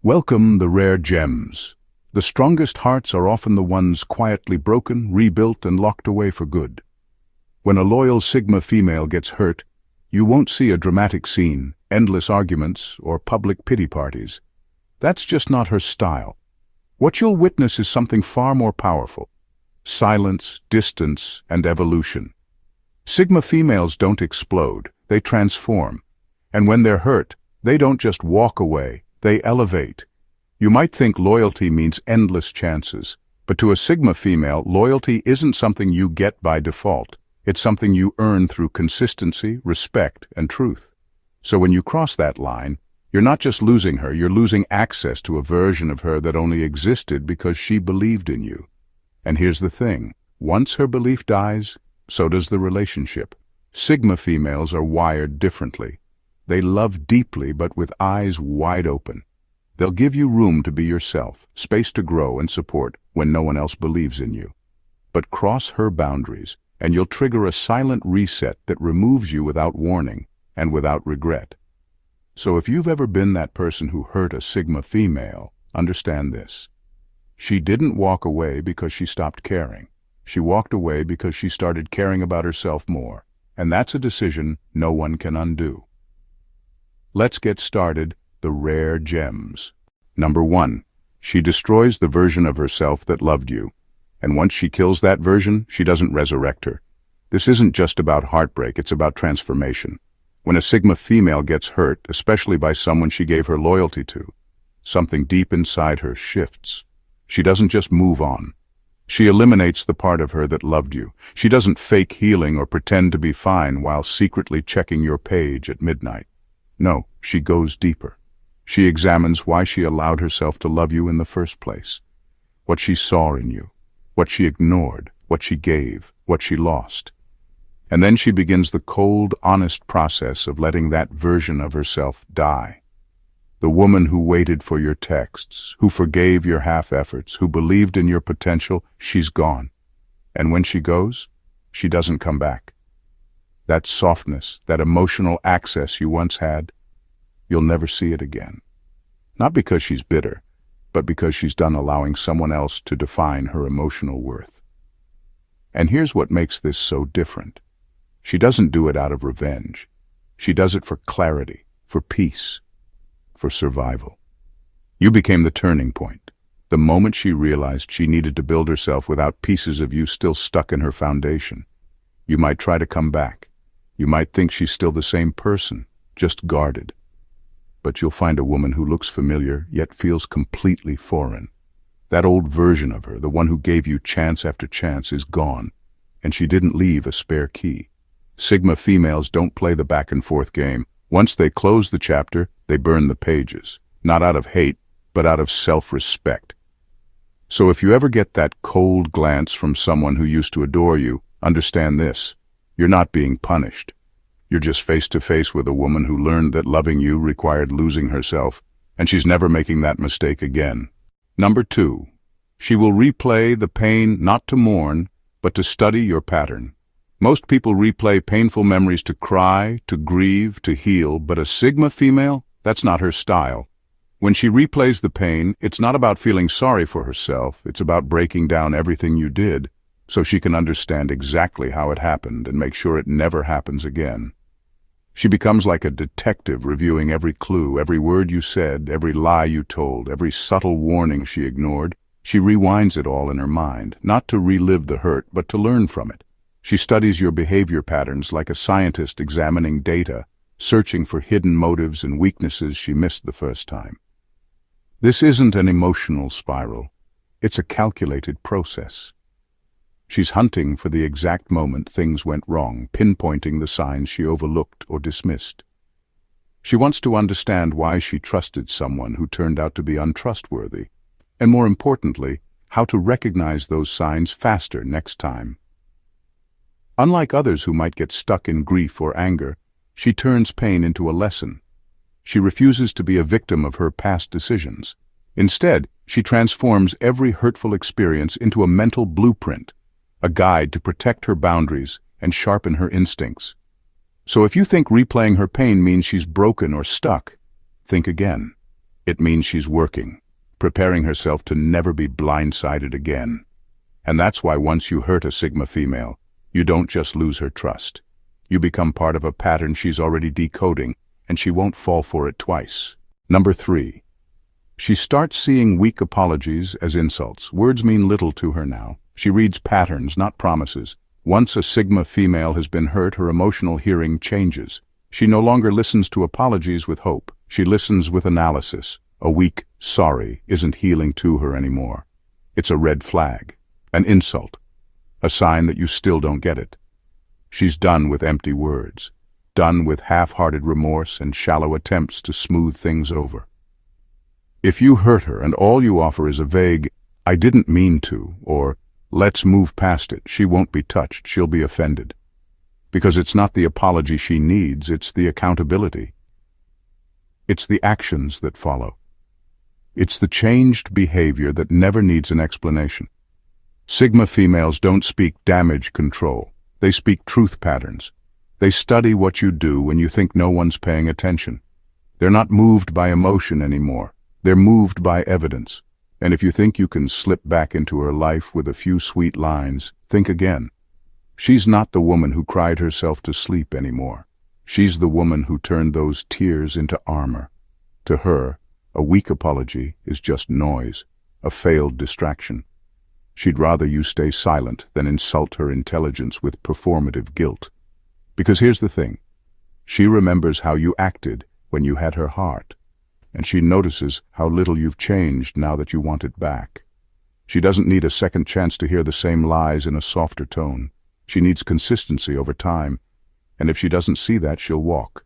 Welcome the rare gems. The strongest hearts are often the ones quietly broken, rebuilt, and locked away for good. When a loyal Sigma female gets hurt, you won't see a dramatic scene, endless arguments, or public pity parties. That's just not her style. What you'll witness is something far more powerful: silence, distance, and evolution. Sigma females don't explode, they transform. And when they're hurt, they don't just walk away, they elevate. You might think loyalty means endless chances, but to a Sigma female, loyalty isn't something you get by default. It's something you earn through consistency, respect, and truth. So when you cross that line, you're not just losing her, you're losing access to a version of her that only existed because she believed in you. And here's the thing: once her belief dies, so does the relationship. Sigma females are wired differently. They love deeply but with eyes wide open. They'll give you room to be yourself, space to grow and support when no one else believes in you. But cross her boundaries, and you'll trigger a silent reset that removes you without warning and without regret. So if you've ever been that person who hurt a Sigma female, understand this. She didn't walk away because she stopped caring. She walked away because she started caring about herself more, and that's a decision no one can undo. Let's get started. The rare gems. Number 1. She destroys the version of herself that loved you. And once she kills that version, she doesn't resurrect her. This isn't just about heartbreak, it's about transformation. When a Sigma female gets hurt, especially by someone she gave her loyalty to, something deep inside her shifts. She doesn't just move on. She eliminates the part of her that loved you. She doesn't fake healing or pretend to be fine while secretly checking your page at midnight. No, she goes deeper. She examines why she allowed herself to love you in the first place. What she saw in you, what she ignored, what she gave, what she lost. And then she begins the cold, honest process of letting that version of herself die. The woman who waited for your texts, who forgave your half-efforts, who believed in your potential, she's gone. And when she goes, she doesn't come back. That softness, that emotional access you once had, you'll never see it again. Not because she's bitter, but because she's done allowing someone else to define her emotional worth. And here's what makes this so different. She doesn't do it out of revenge. She does it for clarity, for peace, for survival. You became the turning point, the moment she realized she needed to build herself without pieces of you still stuck in her foundation. You might try to come back. You might think she's still the same person, just guarded. But you'll find a woman who looks familiar, yet feels completely foreign. That old version of her, the one who gave you chance after chance, is gone, and she didn't leave a spare key. Sigma females don't play the back-and-forth game. Once they close the chapter, they burn the pages, not out of hate, but out of self-respect. So if you ever get that cold glance from someone who used to adore you, understand this: you're not being punished. You're just face to face with a woman who learned that loving you required losing herself, and she's never making that mistake again. Number 2. She will replay the pain not to mourn, but to study your pattern. Most people replay painful memories to cry, to grieve, to heal, but a Sigma female, that's not her style. When she replays the pain, it's not about feeling sorry for herself, it's about breaking down everything you did, so she can understand exactly how it happened and make sure it never happens again. She becomes like a detective, reviewing every clue, every word you said, every lie you told, every subtle warning she ignored. She rewinds it all in her mind, not to relive the hurt, but to learn from it. She studies your behavior patterns like a scientist examining data, searching for hidden motives and weaknesses she missed the first time. This isn't an emotional spiral. It's a calculated process. She's hunting for the exact moment things went wrong, pinpointing the signs she overlooked or dismissed. She wants to understand why she trusted someone who turned out to be untrustworthy, and more importantly, how to recognize those signs faster next time. Unlike others who might get stuck in grief or anger, she turns pain into a lesson. She refuses to be a victim of her past decisions. Instead, she transforms every hurtful experience into a mental blueprint, a guide to protect her boundaries and sharpen her instincts. So if you think replaying her pain means she's broken or stuck, think again. It means she's working, preparing herself to never be blindsided again. And that's why once you hurt a Sigma female, you don't just lose her trust. You become part of a pattern she's already decoding, and she won't fall for it twice. Number 3. She starts seeing weak apologies as insults. Words mean little to her now. She reads patterns, not promises. Once a Sigma female has been hurt, her emotional hearing changes. She no longer listens to apologies with hope. She listens with analysis. A weak sorry isn't healing to her anymore. It's a red flag, an insult, a sign that you still don't get it. She's done with empty words, done with half-hearted remorse and shallow attempts to smooth things over. If you hurt her and all you offer is a vague, "I didn't mean to," or "let's move past it," she won't be touched, she'll be offended. Because it's not the apology she needs, it's the accountability. It's the actions that follow. It's the changed behavior that never needs an explanation. Sigma females don't speak damage control. They speak truth patterns. They study what you do when you think no one's paying attention. They're not moved by emotion anymore. They're moved by evidence. And if you think you can slip back into her life with a few sweet lines, think again. She's not the woman who cried herself to sleep anymore. She's the woman who turned those tears into armor. To her, a weak apology is just noise, a failed distraction. She'd rather you stay silent than insult her intelligence with performative guilt. Because here's the thing. She remembers how you acted when you had her heart. And she notices how little you've changed now that you want it back. She doesn't need a second chance to hear the same lies in a softer tone. She needs consistency over time. And if she doesn't see that, she'll walk.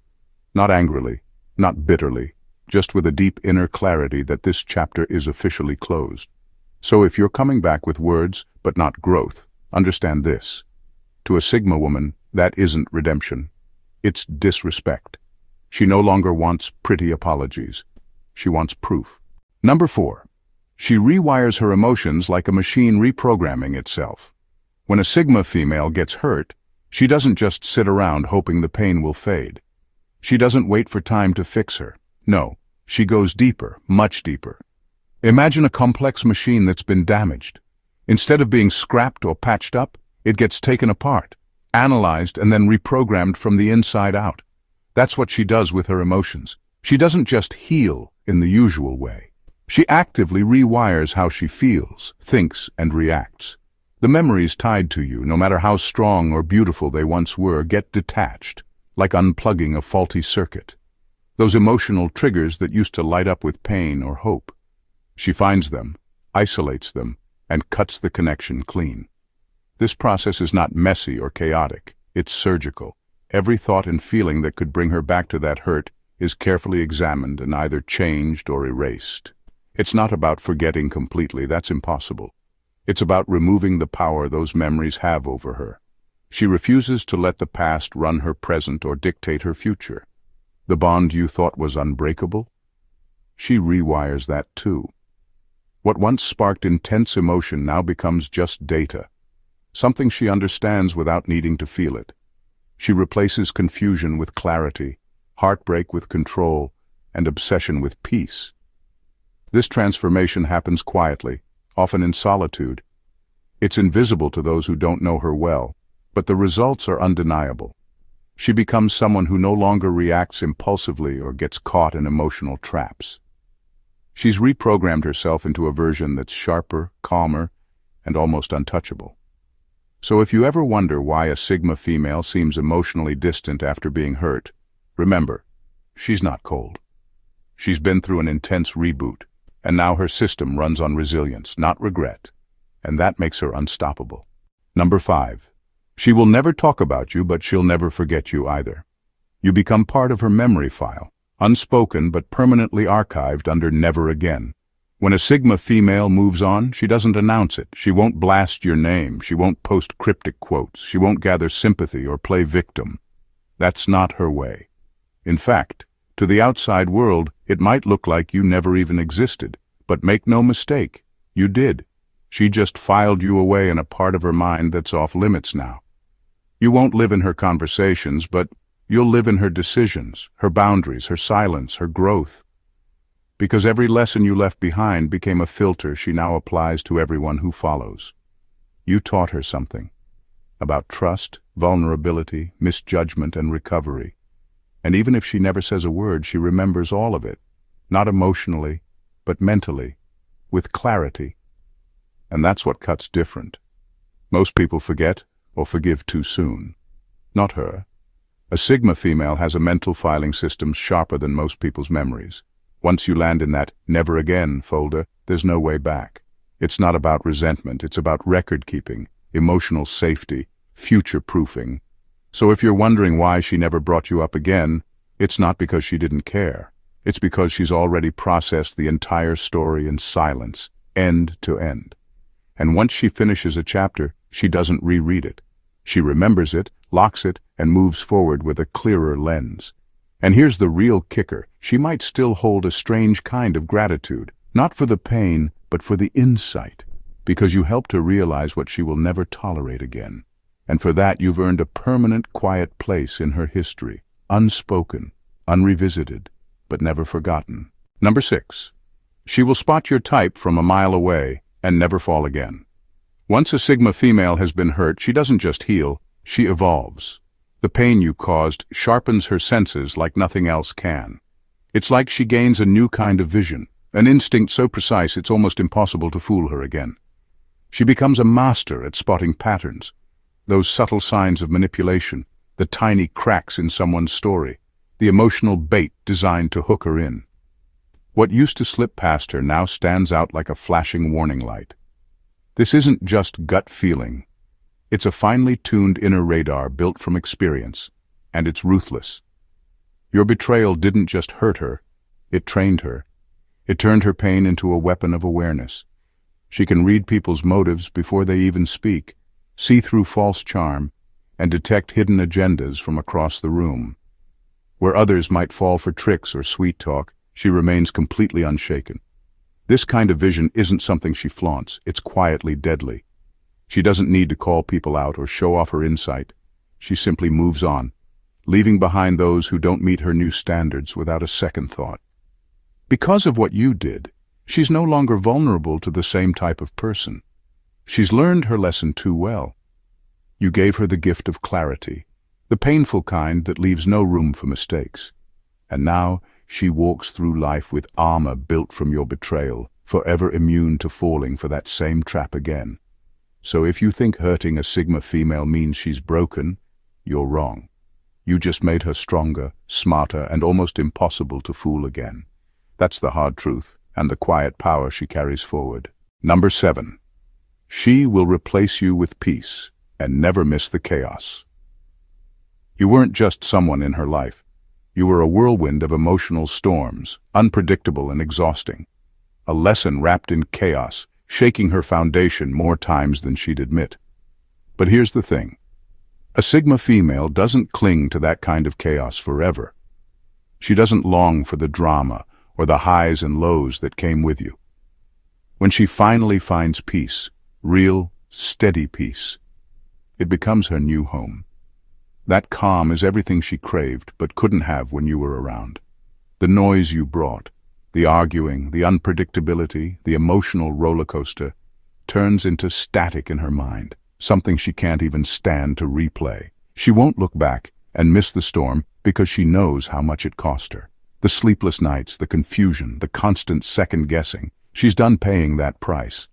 Not angrily, not bitterly, just with a deep inner clarity that this chapter is officially closed. So if you're coming back with words, but not growth, understand this. To a Sigma woman, that isn't redemption. It's disrespect. She no longer wants pretty apologies. She wants proof. Number 4. She rewires her emotions like a machine reprogramming itself. When a Sigma female gets hurt, she doesn't just sit around hoping the pain will fade. She doesn't wait for time to fix her. No, she goes deeper, much deeper. Imagine a complex machine that's been damaged. Instead of being scrapped or patched up, it gets taken apart, analyzed, and then reprogrammed from the inside out. That's what she does with her emotions. She doesn't just heal in the usual way. She actively rewires how she feels, thinks, and reacts. The memories tied to you, no matter how strong or beautiful they once were, get detached, like unplugging a faulty circuit. Those emotional triggers that used to light up with pain or hope. She finds them, isolates them, and cuts the connection clean. This process is not messy or chaotic. It's surgical. Every thought and feeling that could bring her back to that hurt is carefully examined and either changed or erased. It's not about forgetting completely. That's impossible. It's about removing the power those memories have over her. She refuses to let the past run her present or dictate her future. The bond you thought was unbreakable? She rewires that too. What once sparked intense emotion now becomes just data, something she understands without needing to feel it. She replaces confusion with clarity, heartbreak with control, and obsession with peace. This transformation happens quietly, often in solitude. It's invisible to those who don't know her well, but the results are undeniable. She becomes someone who no longer reacts impulsively or gets caught in emotional traps. She's reprogrammed herself into a version that's sharper, calmer, and almost untouchable. So if you ever wonder why a Sigma female seems emotionally distant after being hurt, remember, she's not cold. She's been through an intense reboot, and now her system runs on resilience, not regret, and that makes her unstoppable. Number 5. She will never talk about you, but she'll never forget you either. You become part of her memory file, unspoken but permanently archived under never again. When a Sigma female moves on, she doesn't announce it. She won't blast your name. She won't post cryptic quotes. She won't gather sympathy or play victim. That's not her way. In fact, to the outside world, it might look like you never even existed. But make no mistake, you did. She just filed you away in a part of her mind that's off limits now. You won't live in her conversations, but you'll live in her decisions, her boundaries, her silence, her growth. Because every lesson you left behind became a filter she now applies to everyone who follows. You taught her something about trust, vulnerability, misjudgment, and recovery. And even if she never says a word, she remembers all of it, not emotionally, but mentally, with clarity. And that's what cuts different. Most people forget or forgive too soon. Not her. A Sigma female has a mental filing system sharper than most people's memories. Once you land in that never again folder, there's no way back. It's not about resentment, it's about record-keeping, emotional safety, future-proofing. So if you're wondering why she never brought you up again, it's not because she didn't care. It's because she's already processed the entire story in silence, end to end. And once she finishes a chapter, she doesn't reread it. She remembers it, locks it, and moves forward with a clearer lens. And here's the real kicker. She might still hold a strange kind of gratitude, not for the pain, but for the insight, because you helped her realize what she will never tolerate again. And for that you've earned a permanent, quiet place in her history, unspoken, unrevisited, but never forgotten. Number 6. She will spot your type from a mile away and never fall again. Once a Sigma female has been hurt, she doesn't just heal, she evolves. The pain you caused sharpens her senses like nothing else can. It's like she gains a new kind of vision, an instinct so precise it's almost impossible to fool her again. She becomes a master at spotting patterns, those subtle signs of manipulation, the tiny cracks in someone's story, the emotional bait designed to hook her in. What used to slip past her now stands out like a flashing warning light. This isn't just gut feeling. It's a finely tuned inner radar built from experience, and it's ruthless. Your betrayal didn't just hurt her, it trained her. It turned her pain into a weapon of awareness. She can read people's motives before they even speak, see through false charm, and detect hidden agendas from across the room. Where others might fall for tricks or sweet talk, she remains completely unshaken. This kind of vision isn't something she flaunts, it's quietly deadly. She doesn't need to call people out or show off her insight. She simply moves on, leaving behind those who don't meet her new standards without a second thought. Because of what you did, she's no longer vulnerable to the same type of person. She's learned her lesson too well. You gave her the gift of clarity, the painful kind that leaves no room for mistakes. And now she walks through life with armor built from your betrayal, forever immune to falling for that same trap again. So if you think hurting a Sigma female means she's broken, you're wrong. You just made her stronger, smarter, and almost impossible to fool again. That's the hard truth, and the quiet power she carries forward. Number 7. She will replace you with peace, and never miss the chaos. You weren't just someone in her life. You were a whirlwind of emotional storms, unpredictable and exhausting. A lesson wrapped in chaos, shaking her foundation more times than she'd admit. But here's the thing. A Sigma female doesn't cling to that kind of chaos forever. She doesn't long for the drama or the highs and lows that came with you. When she finally finds peace, real, steady peace, it becomes her new home. That calm is everything she craved but couldn't have when you were around. The noise you brought, the arguing, the unpredictability, the emotional roller coaster, turns into static in her mind, something she can't even stand to replay. She won't look back and miss the storm because she knows how much it cost her. The sleepless nights, the confusion, the constant second-guessing, she's done paying that price.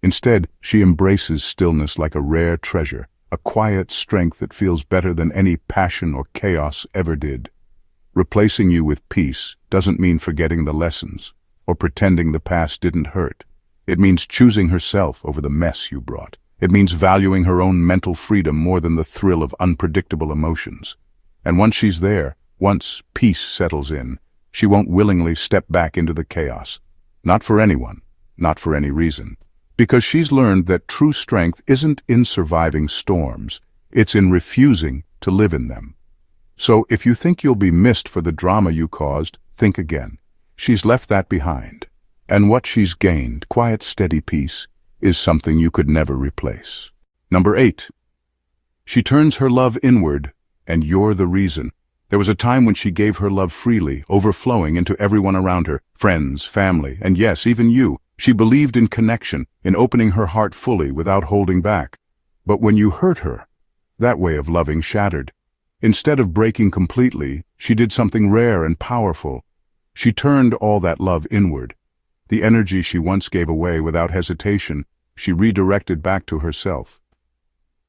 Instead, she embraces stillness like a rare treasure, a quiet strength that feels better than any passion or chaos ever did. Replacing you with peace doesn't mean forgetting the lessons or pretending the past didn't hurt. It means choosing herself over the mess you brought. It means valuing her own mental freedom more than the thrill of unpredictable emotions. And once she's there, once peace settles in, she won't willingly step back into the chaos. Not for anyone, not for any reason. Because she's learned that true strength isn't in surviving storms, it's in refusing to live in them. So if you think you'll be missed for the drama you caused, think again. She's left that behind. And what she's gained, quiet, steady peace, is something you could never replace. Number 8. She turns her love inward, and you're the reason. There was a time when she gave her love freely, overflowing into everyone around her, friends, family, and yes, even you. She believed in connection, in opening her heart fully without holding back. But when you hurt her, that way of loving shattered. Instead of breaking completely, she did something rare and powerful. She turned all that love inward. The energy she once gave away without hesitation, she redirected back to herself.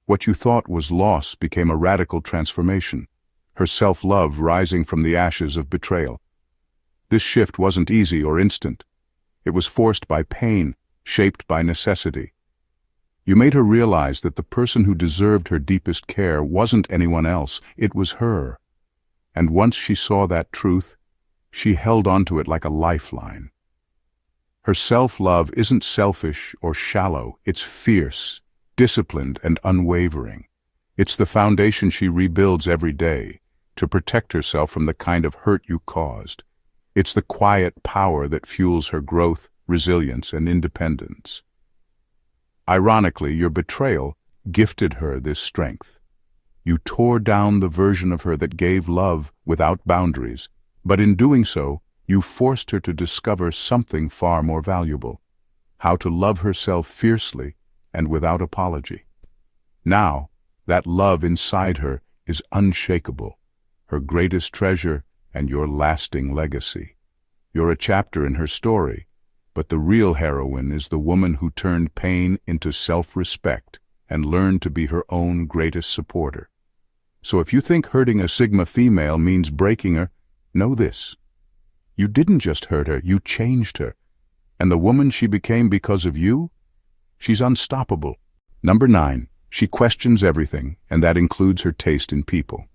What you thought was loss became a radical transformation, her self-love rising from the ashes of betrayal. This shift wasn't easy or instant. It was forced by pain, shaped by necessity. You made her realize that the person who deserved her deepest care wasn't anyone else, it was her. And once she saw that truth, she held onto it like a lifeline. Her self-love isn't selfish or shallow, it's fierce, disciplined, and unwavering. It's the foundation she rebuilds every day to protect herself from the kind of hurt you caused. It's the quiet power that fuels her growth, resilience, and independence. Ironically, your betrayal gifted her this strength. You tore down the version of her that gave love without boundaries, but in doing so, you forced her to discover something far more valuable: how to love herself fiercely and without apology. Now, that love inside her is unshakable, her greatest treasure and your lasting legacy. You're a chapter in her story, but the real heroine is the woman who turned pain into self-respect and learned to be her own greatest supporter. So if you think hurting a Sigma female means breaking her, know this: you didn't just hurt her, you changed her. And the woman she became because of you? She's unstoppable. Number 9, she questions everything, and that includes her taste in people.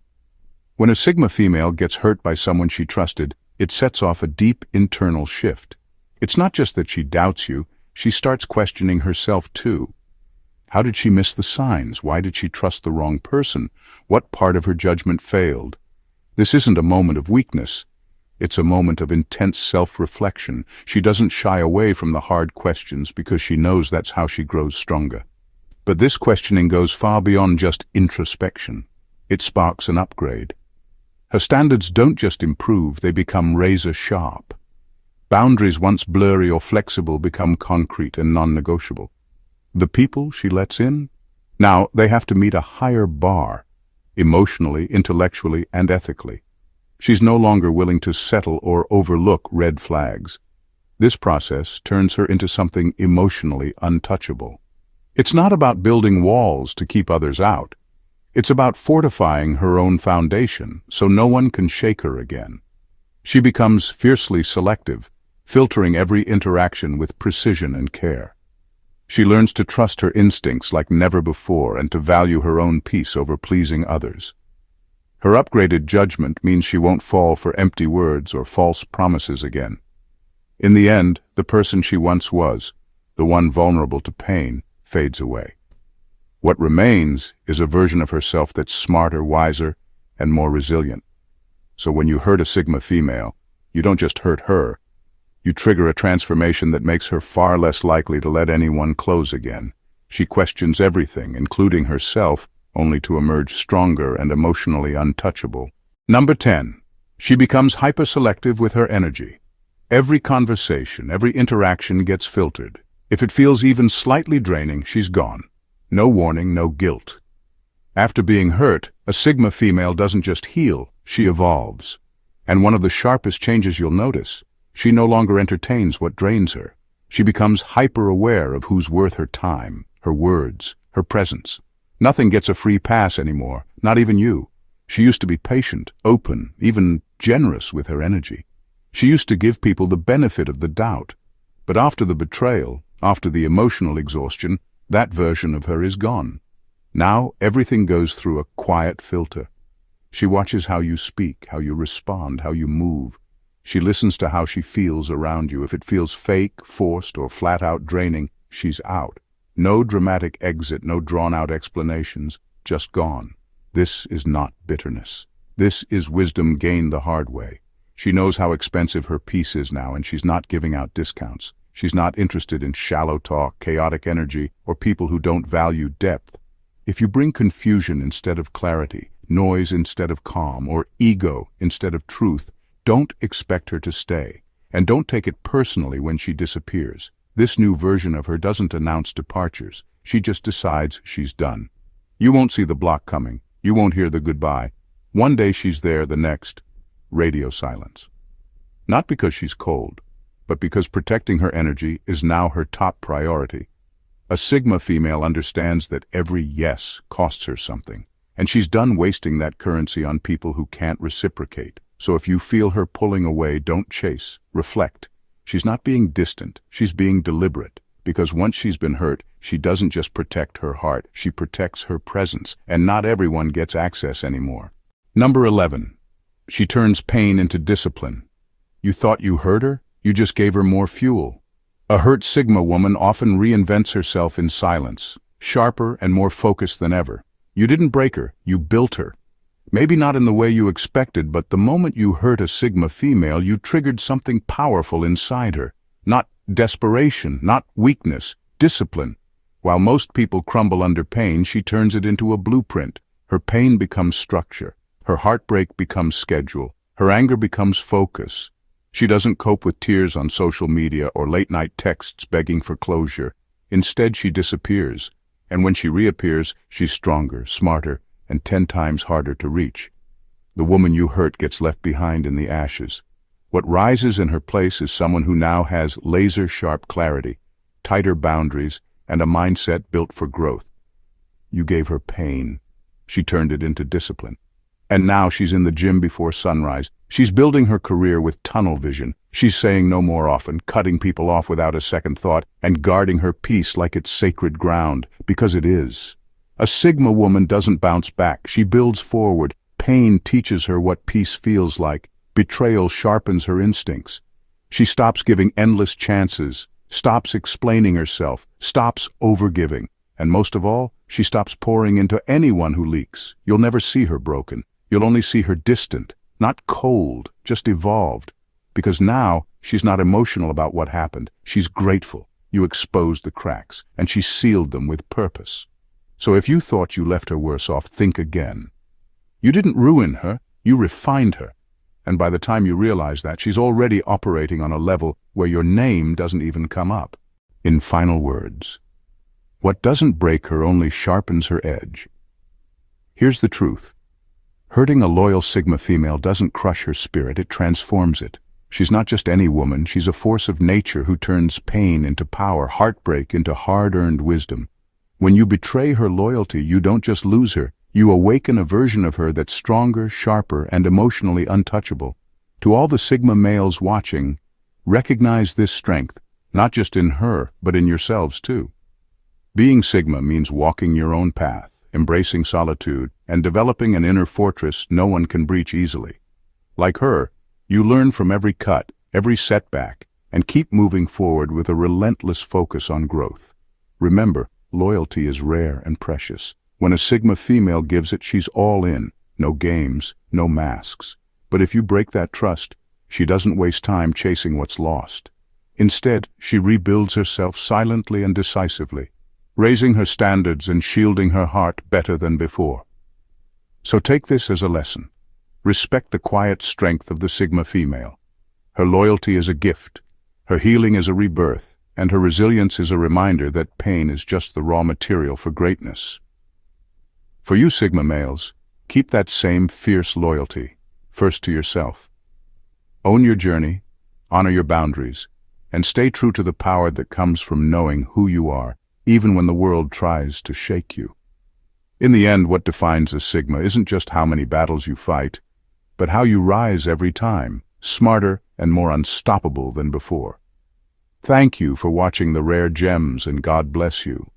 When a Sigma female gets hurt by someone she trusted, it sets off a deep internal shift. It's not just that she doubts you, she starts questioning herself too. How did she miss the signs? Why did she trust the wrong person? What part of her judgment failed? This isn't a moment of weakness. It's a moment of intense self-reflection. She doesn't shy away from the hard questions because she knows that's how she grows stronger. But this questioning goes far beyond just introspection. It sparks an upgrade. Her standards don't just improve, they become razor-sharp. Boundaries once blurry or flexible become concrete and non-negotiable. The people she lets in? Now they have to meet a higher bar, emotionally, intellectually, and ethically. She's no longer willing to settle or overlook red flags. This process turns her into something emotionally untouchable. It's not about building walls to keep others out. It's about fortifying her own foundation so no one can shake her again. She becomes fiercely selective, filtering every interaction with precision and care. She learns to trust her instincts like never before and to value her own peace over pleasing others. Her upgraded judgment means she won't fall for empty words or false promises again. In the end, the person she once was, the one vulnerable to pain, fades away. What remains is a version of herself that's smarter, wiser, and more resilient. So when you hurt a Sigma female, you don't just hurt her. You trigger a transformation that makes her far less likely to let anyone close again. She questions everything, including herself, only to emerge stronger and emotionally untouchable. Number 10. She becomes hyper-selective with her energy. Every conversation, every interaction gets filtered. If it feels even slightly draining, she's gone. No warning, no guilt. After being hurt, a Sigma female doesn't just heal, she evolves. And one of the sharpest changes you'll notice: she no longer entertains what drains her. She becomes hyper-aware of who's worth her time, her words, her presence. Nothing gets a free pass anymore, not even you. She used to be patient, open, even generous with her energy. She used to give people the benefit of the doubt. But after the betrayal, after the emotional exhaustion, that version of her is gone. Now everything goes through a quiet filter. She watches how you speak, how you respond, how you move. She listens to how she feels around you. If it feels fake, forced, or flat-out draining, she's out. No dramatic exit, no drawn-out explanations, just gone. This is not bitterness. This is wisdom gained the hard way. She knows how expensive her peace is now, and she's not giving out discounts. She's not interested in shallow talk, chaotic energy, or people who don't value depth. If you bring confusion instead of clarity, noise instead of calm, or ego instead of truth, don't expect her to stay. And don't take it personally when she disappears. This new version of her doesn't announce departures. She just decides she's done. You won't see the block coming. You won't hear the goodbye. One day she's there, the next, radio silence. Not because she's cold, but because protecting her energy is now her top priority. A Sigma female understands that every yes costs her something, and she's done wasting that currency on people who can't reciprocate. So if you feel her pulling away, don't chase, reflect. She's not being distant, she's being deliberate, because once she's been hurt, she doesn't just protect her heart, she protects her presence, and not everyone gets access anymore. Number 11. She turns pain into discipline. You thought you hurt her? You just gave her more fuel. A hurt Sigma woman often reinvents herself in silence, sharper and more focused than ever. You didn't break her, you built her. Maybe not in the way you expected, but the moment you hurt a Sigma female, you triggered something powerful inside her. Not desperation, not weakness, discipline. While most people crumble under pain, she turns it into a blueprint. Her pain becomes structure. Her heartbreak becomes schedule. Her anger becomes focus. She doesn't cope with tears on social media or late-night texts begging for closure. Instead, she disappears. And when she reappears, she's stronger, smarter, and 10 times harder to reach. The woman you hurt gets left behind in the ashes. What rises in her place is someone who now has laser-sharp clarity, tighter boundaries, and a mindset built for growth. You gave her pain. She turned it into discipline. And now she's in the gym before sunrise. She's building her career with tunnel vision. She's saying no more often, cutting people off without a second thought, and guarding her peace like it's sacred ground, because it is. A Sigma woman doesn't bounce back. She builds forward. Pain teaches her what peace feels like. Betrayal sharpens her instincts. She stops giving endless chances, stops explaining herself, stops overgiving. And most of all, she stops pouring into anyone who leaks. You'll never see her broken. You'll only see her distant, not cold, just evolved. Because now, she's not emotional about what happened. She's grateful. You exposed the cracks, and she sealed them with purpose. So if you thought you left her worse off, think again. You didn't ruin her, you refined her. And by the time you realize that, she's already operating on a level where your name doesn't even come up. In final words, what doesn't break her only sharpens her edge. Here's the truth. Hurting a loyal Sigma female doesn't crush her spirit, it transforms it. She's not just any woman, she's a force of nature who turns pain into power, heartbreak into hard-earned wisdom. When you betray her loyalty, you don't just lose her, you awaken a version of her that's stronger, sharper, and emotionally untouchable. To all the Sigma males watching, recognize this strength, not just in her, but in yourselves too. Being Sigma means walking your own path, embracing solitude, and developing an inner fortress no one can breach easily. Like her, you learn from every cut, every setback, and keep moving forward with a relentless focus on growth. Remember, loyalty is rare and precious. When a Sigma female gives it, she's all in. No games, no masks. But if you break that trust, she doesn't waste time chasing what's lost. Instead, she rebuilds herself silently and decisively, raising her standards and shielding her heart better than before. So take this as a lesson. Respect the quiet strength of the Sigma female. Her loyalty is a gift, her healing is a rebirth, and her resilience is a reminder that pain is just the raw material for greatness. For you Sigma males, keep that same fierce loyalty, first to yourself. Own your journey, honor your boundaries, and stay true to the power that comes from knowing who you are, even when the world tries to shake you. In the end, what defines a Sigma isn't just how many battles you fight, but how you rise every time, smarter and more unstoppable than before. Thank you for watching The Rare Gems, and God bless you.